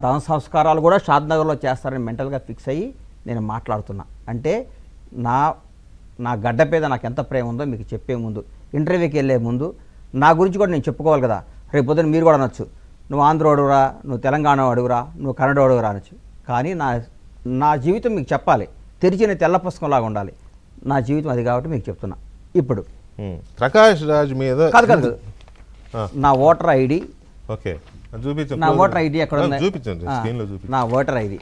దాన సంస్కారాలు కూడా షాద్నగర్లో చేస్తారని మెంటల్గా ఫిక్స్ అయ్యి నేను మాట్లాడుతున్నా. అంటే నా గడ్డ మీద నాకు ఎంత ప్రేమ ఉందో మీకు చెప్పే ముందు, ఇంటర్వ్యూకి వెళ్ళే ముందు నా గురించి కూడా నేను చెప్పుకోవాలి కదా. రేపు పొద్దున మీరు కూడా అనొచ్చు, నువ్వు ఆంధ్రోడురా, నువ్వు తెలంగాణ అడుగురా, నువ్వు కన్నడ అడుగురా అనొచ్చు. కానీ నా జీవితం మీకు చెప్పాలి, తెరిచిన తెల్ల పుస్తకంలాగా ఉండాలి. నా జీవితం అది కాబట్టి మీకు చెప్తున్నా. ఇప్పుడు ప్రకాష్ రాజ్ మీద కాదు నా ఓటర్ ఐడి, ఓకే నా ఓటర్ ఐడి ఎక్కడ ఉంది? చూపించండి, స్క్రీన్లో చూపించండి. నా ఓటర్ ఐడి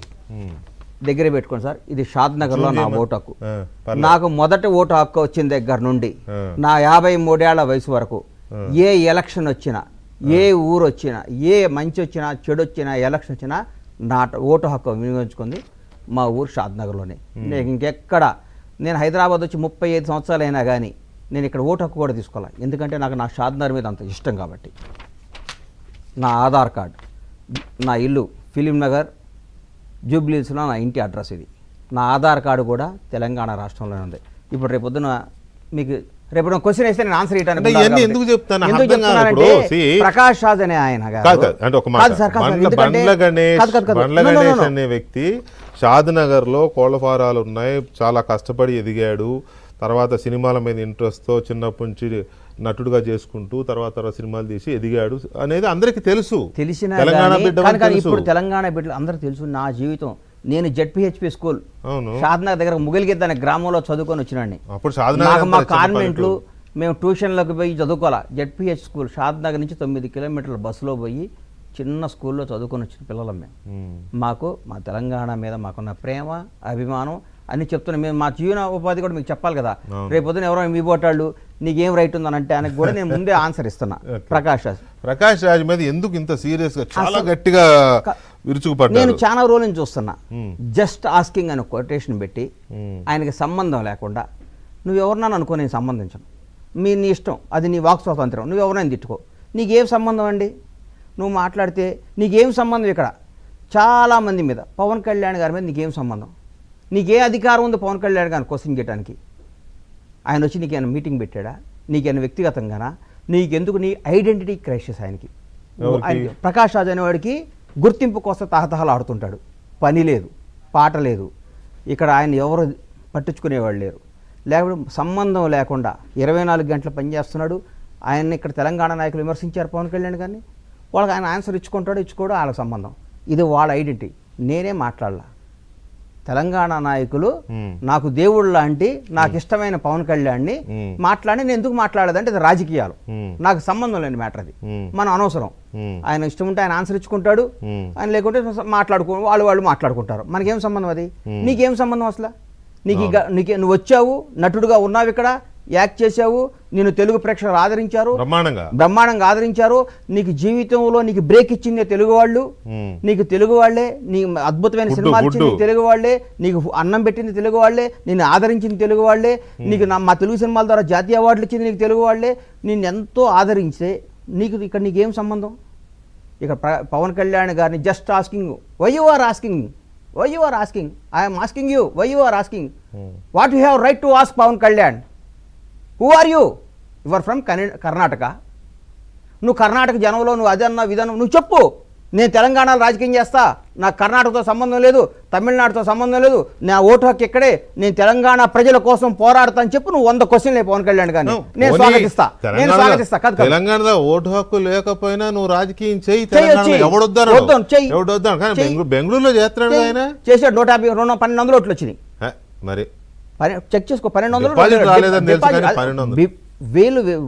దగ్గర పెట్టుకోండి సార్. ఇది షాద్నగర్లో నా ఓటు హక్కు. నాకు మొదటి ఓటు హక్కు వచ్చిన దగ్గర నుండి నా 53 ఏళ్ల వయసు వరకు ఏ ఎలక్షన్ వచ్చినా, ఏ ఊరు వచ్చినా, ఏ మంచి వచ్చినా చెడు వచ్చినా, ఎలక్షన్ వచ్చినా నా ఓటు హక్కు వినియోగించుకుంది మా ఊరు షాద్నగర్లోనే. నేను ఇంకెక్కడ, నేను హైదరాబాద్ వచ్చి 35 సంవత్సరాలు అయినా కానీ నేను ఇక్కడ ఓటు హక్కు కూడా తీసుకోవాలి. ఎందుకంటే నాకు నా షాద్నగర్ మీద అంత ఇష్టం కాబట్టి. నా ఆధార్ కార్డ్, నా ఇల్లు ఫిలిం నగర్ జూబ్లీస్లో నా ఇంటి అడ్రస్ ఇది. నా ఆధార్ కార్డు కూడా తెలంగాణ రాష్ట్రంలోనే ఉంది. ఇప్పుడు రేపొద్దున మీకు రేపు క్వశ్చన్ వేస్తే నేను ఆన్సర్ ఇవ్వడానికి ఎందుకు చెప్తానంటే ప్రకాష్ రాజ్ అనే ఆయన అనే వ్యక్తి షాద్నగర్ లో కోళ్ల ఫారాలు ఉన్నాయి, చాలా కష్టపడి ఎదిగాడు. తర్వాత సినిమాల మీద ఇంట్రెస్ట్తో చిన్నప్పటి నుంచి నటుడుగా చేసుకుంటూ తర్వాత సినిమాలు తీసి ఎదిగాడు అనేది అందరికీ తెలుసు. తెలిసిన ఇప్పుడు తెలంగాణ బిడ్డలు అందరూ తెలుసు. నా జీవితం, నేను జెడ్పీహెచ్పీ స్కూల్ షాద్నగర్ దగ్గర ముగిలిగిద్ద అనే గ్రామంలో చదువుకొని వచ్చినాన్ని. నాకు మా కాన్వెంట్లు మేము ట్యూషన్లకు పోయి చదువుకోవాలా. జెడ్పీహెచ్ స్కూల్ షాద్నగర్ నుంచి 9 కిలోమీటర్ల బస్సులో పోయి చిన్న స్కూల్లో చదువుకొని వచ్చిన పిల్లలం మేము. మాకు మా తెలంగాణ మీద మాకున్న ప్రేమ, అభిమానం అని చెప్తున్నాను. మేము మా జీవన ఉపాధి కూడా మీకు చెప్పాలి కదా. రేపు పొద్దున ఎవరో మీ పోటాళ్ళు నీకేం రైట్ ఉందని అంటే ఆయనకు కూడా నేను ముందే ఆన్సర్ ఇస్తున్నా. ప్రకాష్ రాజ్ మీద ఎందుకు ఇంత సీరియస్ గా చాలా గట్టిగా విరుచుకుపడ్డారు? నేను చాలా రోజుల నుంచి చూస్తున్నా. జస్ట్ ఆస్కింగ్ అని కొటేషన్ పెట్టి ఆయనకి సంబంధం లేకుండా నువ్వు ఎవరినైనా అనుకో, నేను సంబంధించను, నీ ఇష్టం, అది నీ వాక్ స్వాతంత్రం, నువ్వు ఎవరైనా తిట్టుకో, నీకేం సంబంధం అండి? నువ్వు మాట్లాడితే నీకేం సంబంధం? ఇక్కడ చాలామంది మీద, పవన్ కళ్యాణ్ గారి మీద నీకేం సంబంధం? నీకే అధికారం ఉంది పవన్ కళ్యాణ్ గారిని క్వశ్చన్ చేయడానికి? ఆయన వచ్చి నీకేమైనా మీటింగ్ పెట్టాడా? నీకైనా వ్యక్తిగతంగానా? నీకెందుకు? నీ ఐడెంటిటీ క్రైసిస్ ఆయనకి. ప్రకాష్ రాజ్ అనేవాడికి గుర్తింపు కోసం తహతహలు ఆడుతుంటాడు. పని లేదు, పాట లేదు. ఇక్కడ ఆయన ఎవరు పట్టించుకునేవాళ్ళు లేరు. లేకపోతే సంబంధం లేకుండా 24 గంటలు పనిచేస్తున్నాడు. ఆయన్ని ఇక్కడ తెలంగాణ నాయకులు విమర్శించారు పవన్ కళ్యాణ్ గారిని. వాళ్ళకి ఆయన ఆన్సర్ ఇచ్చుకోవడం వాళ్ళకి సంబంధం. ఇది వాళ్ళ ఐడెంటిటీ. నేనే మాట్లాడాల. తెలంగాణ నాయకులు నాకు దేవుళ్ళు లాంటి, నాకు ఇష్టమైన పవన్ కళ్యాణ్ని మాట్లాడి నేను ఎందుకు మాట్లాడదంటే అది రాజకీయాలు, నాకు సంబంధం లేని మ్యాటర్ అది. మనం అనవసరం. ఆయన ఇష్టం ఉంటే ఆయన ఆన్సర్ ఇచ్చుకుంటాడు, ఆయన లేకుంటే వాళ్ళు మాట్లాడుకుంటారు. మనకేం సంబంధం? అది నీకేం సంబంధం అసలు? నువ్వు వచ్చావు, నటుడుగా ఉన్నావు, ఇక్కడ యాక్ట్ చేశావు, నేను తెలుగు ప్రేక్షకులు ఆదరించారు, బ్రహ్మాండంగా ఆదరించారు. నీకు జీవితంలో నీకు బ్రేక్ ఇచ్చిందే తెలుగు వాళ్ళు, నీకు తెలుగు వాళ్లే, నీ అద్భుతమైన సినిమాలు ఇచ్చింది తెలుగు వాళ్లే, నీకు అన్నం పెట్టింది తెలుగు వాళ్లే, నిన్ను ఆదరించింది తెలుగు వాళ్లే, నీకు మా తెలుగు సినిమాల ద్వారా జాతీయ అవార్డులు ఇచ్చింది నీకు తెలుగు వాళ్లే. నిన్ను ఎంతో ఆదరించే నీకు ఇక్కడ నీకేం సంబంధం? ఇక్కడ పవన్ కళ్యాణ్ గారిని just asking, why you are asking, why you are asking, I'm asking you, why you are asking, what you have right to ask Pawan Kalyan? Who are you? You are from Karnataka. నువ్వు కర్ణాటక జనంలో నువ్వు అదన్నా విధానం నువ్వు చెప్పు. నేను తెలంగాణలో రాజకీయం చేస్తా, నాకు కర్ణాటకతో సంబంధం లేదు, తమిళనాడుతో సంబంధం లేదు, నా ఓటు హక్కు ఇక్కడే, నేను తెలంగాణ ప్రజల కోసం పోరాడతా అని చెప్పు. నువ్వు 100 క్వశ్చన్లే పవన్ కళ్యాణ్ గారిని నేను స్వాగతిస్తా. తెలంగాణలో ఓటు హక్కు లేకపోయినా నువ్వు రాజకీయం చేయి, బెంగళూరులో చేస్తున్నాడు ఆయన, చేశాడు. 150-1200 ఓట్లు వచ్చినాయి. మరి చెక్ చేసుకో, 1200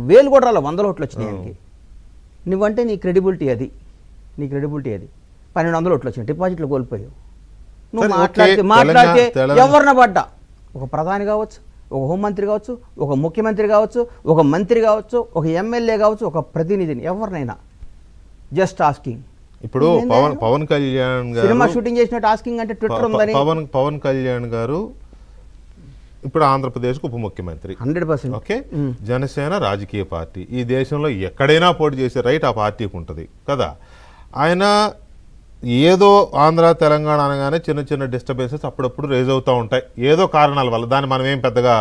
వేలు కూడా రాలే, 100 ఓట్లు వచ్చినాయి ఆయనకి. నువ్వంటే నీ క్రెడిబిలిటీ అది, నీ క్రెడిబిలిటీ అది. 1200 ఓట్లు వచ్చినాయి, డిపాజిట్లు కోల్పోయావు. నువ్వు మాట్లాడితే ఎవరిన పడ్డా, ఒక ప్రధాని కావచ్చు, ఒక హోంమంత్రి కావచ్చు, ఒక ముఖ్యమంత్రి కావచ్చు, ఒక మంత్రి కావచ్చు, ఒక ఎమ్మెల్యే కావచ్చు, ఒక ప్రతినిధిని, ఎవరినైనా జస్ట్ ఆస్కింగ్. ఇప్పుడు పవన్ కళ్యాణ్ గారు సినిమా షూటింగ్ చేసినట్టు ఆస్కింగ్ అంటే ట్విట్టర్ ఉందని. పవన్ కళ్యాణ్ గారు ఇప్పుడు ఆంధ్రప్రదేశ్కు ఉప ముఖ్యమంత్రి, 100%. ఓకే, జనసేన రాజకీయ పార్టీ, ఈ దేశంలో ఎక్కడైనా పోటీ చేసే రైట్ ఆ పార్టీకి ఉంటుంది కదా. ఆయన ఏదో ఆంధ్ర తెలంగాణ అనగానే చిన్న చిన్న డిస్టర్బెన్సెస్ అప్పుడప్పుడు రేజ్ అవుతూ ఉంటాయి, ఏదో కారణాల వల్ల. దాన్ని మనం ఏం పెద్దగా,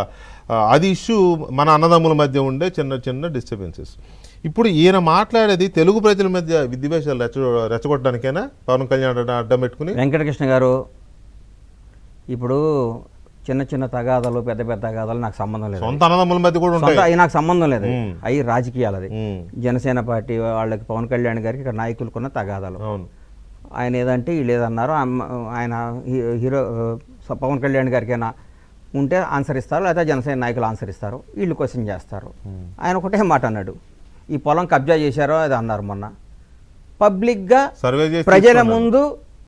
అది ఇష్యూ మన అన్నదమ్ముల మధ్య ఉండే చిన్న చిన్న డిస్టర్బెన్సెస్. ఇప్పుడు ఈయన మాట్లాడేది తెలుగు ప్రజల మధ్య విద్వేషాలు రెచ్చగొట్టడానికైనా పవన్ కళ్యాణ్ అడ్డం పెట్టుకుని? వెంకటకృష్ణ గారు, ఇప్పుడు చిన్న చిన్న తగాదాలు పెద్ద పెద్ద తగాదాలు నాకు సంబంధం లేదు. సొంత అన్నదమ్ముల మధ్య కూడా ఉంటాయి. అవి నాకు సంబంధం లేదు. అవి రాజకీయాలు. అది జనసేన పార్టీ వాళ్ళకి పవన్ కళ్యాణ్ గారికి ఇక్కడ నాయకులకున్న తగాదాలు. అవును. ఆయన ఏదంటే వీళ్ళు ఏదన్నారు, ఆయన హీరో పవన్ కళ్యాణ్ గారికైనా ఉంటే ఆన్సర్ ఇస్తారు, లేదా జనసేన నాయకులు ఆన్సర్ ఇస్తారు, వీళ్ళు క్వశ్చన్ చేస్తారు. ఆయన ఒకటే మాట అన్నాడు, ఈ పొలం కబ్జా చేశారో అది అన్నారు మొన్న. పబ్లిక్గా సర్వే చేసి ప్రజల ముందు